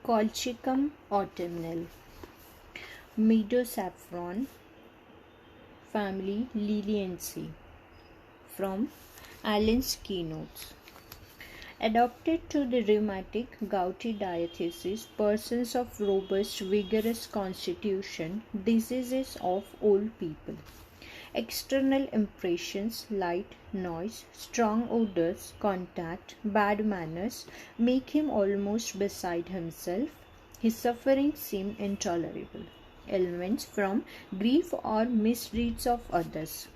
Colchicum autumnal, meadow saffron, family Liliaceae, from Allen's keynotes. Adapted to the rheumatic, gouty diathesis, persons of robust, vigorous constitution, diseases of old people. External impressions, light, noise, strong odors, contact, bad manners make him almost beside himself. His sufferings seem intolerable. Ailments from grief or misdeeds of others.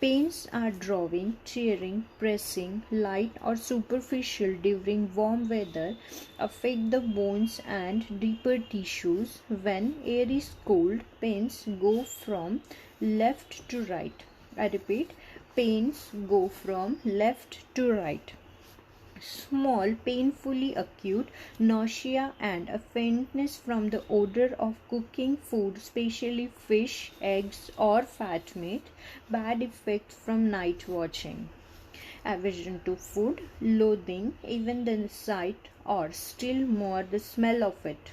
Pains are drawing, tearing, pressing, light or superficial during warm weather, affect the bones and deeper tissues. When air is cold, pains go from left to right. I repeat, pains go from left to right. Small, painfully acute, nausea and a faintness from the odor of cooking food, especially fish, eggs or fat meat. Bad effects from night watching. Aversion to food, loathing even the sight or still more the smell of it.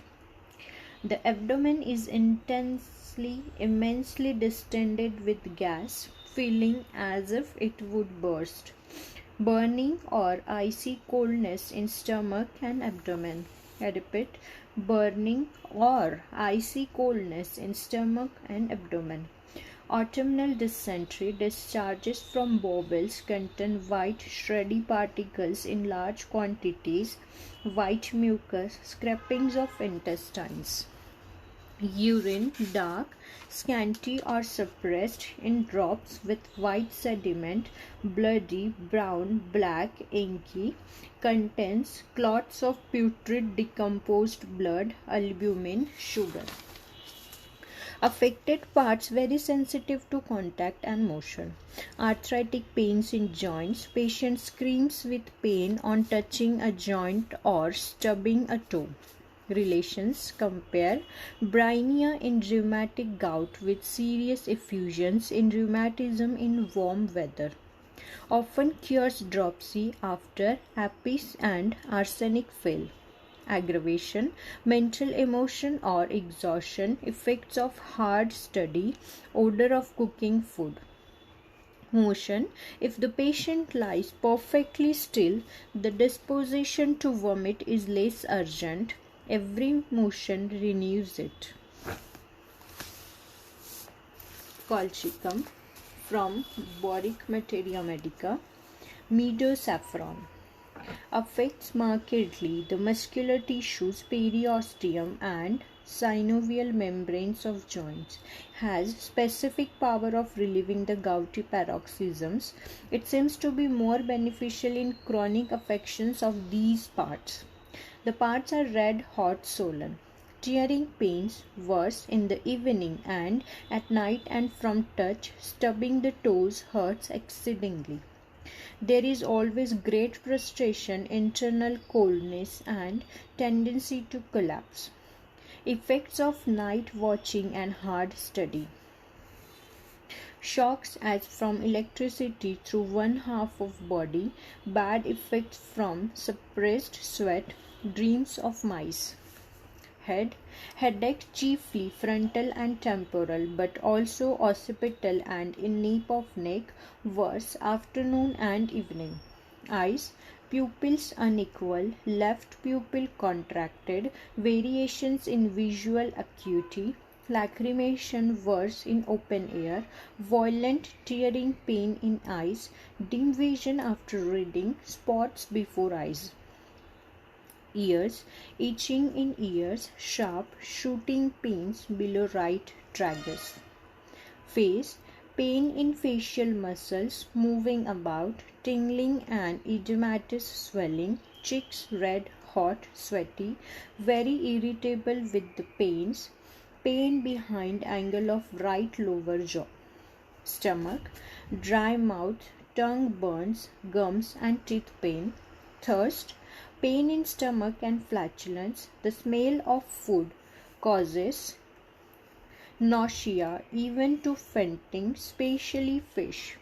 The abdomen is immensely distended with gas, feeling as if it would burst. Burning or icy coldness in stomach and abdomen. I repeat, burning or icy coldness in stomach and abdomen. Autumnal dysentery, discharges from bowels contain white shreddy particles in large quantities, white mucus, scrapings of intestines. Urine dark, scanty or suppressed in drops with white sediment, bloody, brown, black, inky, contains clots of putrid decomposed blood, albumin, sugar. Affected parts very sensitive to contact and motion. Arthritic pains in joints. Patient screams with pain on touching a joint or stubbing a toe. Relations: compare bryanea in rheumatic gout with serious effusions in rheumatism in warm weather. Often cures dropsy after apis and arsenic fail. Aggravation: mental emotion or exhaustion, effects of hard study, odor of cooking food. Motion: if the patient lies perfectly still, the disposition to vomit is less urgent. Every motion renews it. Colchicum, from Homeopathic Materia Medica, meadow saffron. Affects markedly the muscular tissues, periosteum and synovial membranes of joints. Has specific power of relieving the gouty paroxysms. It seems to be more beneficial in chronic affections of these parts. The parts are red hot swollen. Tearing pains worse in the evening and at night, and from touch, stubbing the toes hurts exceedingly. There is always great frustration, internal coldness and tendency to collapse. Effects of night watching and hard study. Shocks as from electricity through one half of body. Bad effects from suppressed sweat. Dreams of mice. Head: headache chiefly frontal and temporal, but also occipital and in nape of neck, worse afternoon and evening. Eyes: pupils unequal, left pupil contracted, variations in visual acuity, lacrimation worse in open air, violent tearing pain in eyes, dim vision after reading, spots before eyes. Ears: itching in ears, sharp shooting pains below right tragus. Face: pain in facial muscles, moving about, tingling and edematous swelling, cheeks red, hot, sweaty, very irritable with the pains, pain behind angle of right lower jaw. Stomach: dry mouth, tongue burns, gums and teeth pain. Thirst: pain in stomach and flatulence. The smell of food causes nausea, even to fainting, especially fish.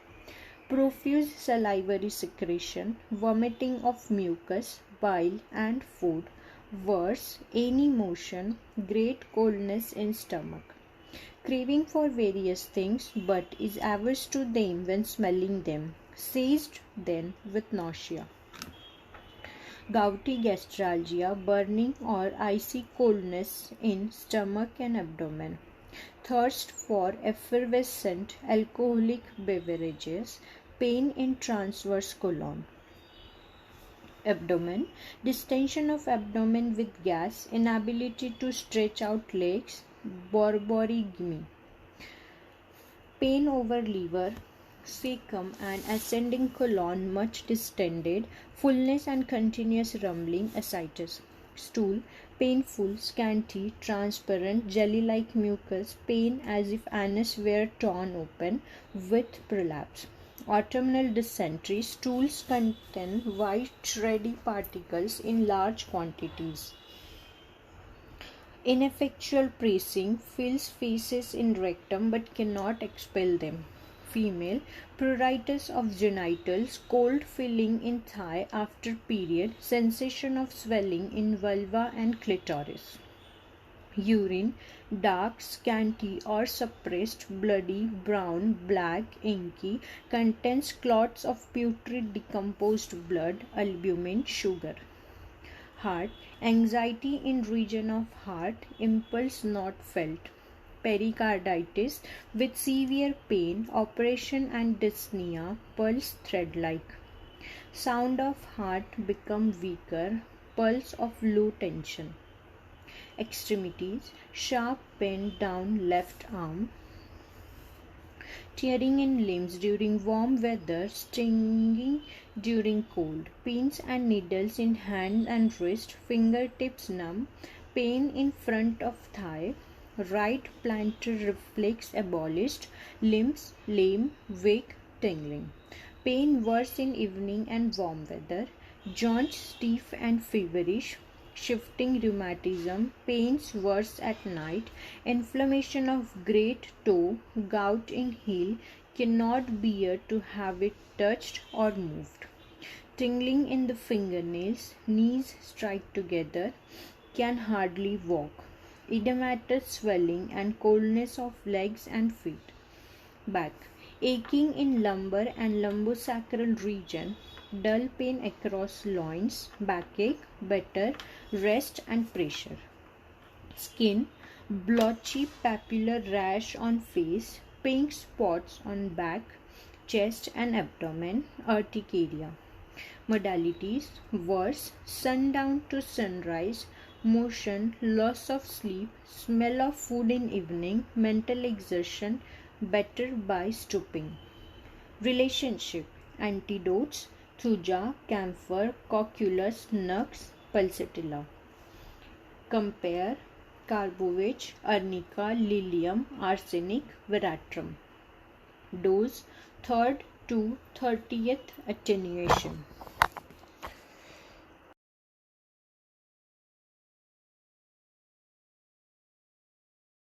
Profuse salivary secretion, vomiting of mucus, bile and food, Worse, any motion, great coldness in stomach. Craving for various things, but is averse to them when smelling them. Seized then with nausea. Gouty gastralgia, burning or icy coldness in stomach and abdomen. Thirst for effervescent alcoholic beverages. Pain in transverse colon. Abdomen, distension of abdomen with gas, inability to stretch out legs, borborygmy. Pain over liver, cecum and ascending colon much distended, fullness and continuous rumbling, ascites. Stool, painful, scanty, transparent, jelly-like mucus, pain as if anus were torn open, with prolapse. Autumnal dysentery, stools contain white reddy particles in large quantities. Ineffectual pressing, fills faces in rectum but cannot expel them. Female, pruritus of genitals, cold filling in thigh after period, sensation of swelling in vulva and clitoris. Urine, dark, scanty or suppressed, bloody, brown, black, inky, contains clots of putrid decomposed blood, albumin, sugar. Heart, anxiety in region of heart, impulse not felt. Pericarditis with severe pain, operation and dyspnea, pulse thread-like. Sound of heart become weaker, pulse of low tension. Extremities, sharp pain down left arm, tearing in limbs during warm weather, stinging during cold, pins and needles in hand and wrist, fingertips numb, pain in front of thigh, right plantar reflex abolished, limbs lame, weak, tingling. Pain worse in evening and warm weather, joints stiff and feverish, shifting rheumatism, pains worse at night, inflammation of great toe, gout in heel, cannot bear to have it touched or moved. Tingling in the fingernails, knees strike together, can hardly walk. Edematous swelling and coldness of legs and feet. Back, aching in lumbar and lumbosacral region, dull pain across loins, backache, better, rest and pressure. Skin, blotchy papular rash on face, pink spots on back, chest and abdomen, urticaria. Modalities, worse, sundown to sunrise, motion, loss of sleep, smell of food in evening, mental exertion, better by stooping. Relationship, antidotes, thuja, camphor, cocculus, nux, pulsatilla. Compare carbovage, arnica, lilium, arsenic, veratrum. Dose 3rd to 30th attenuation.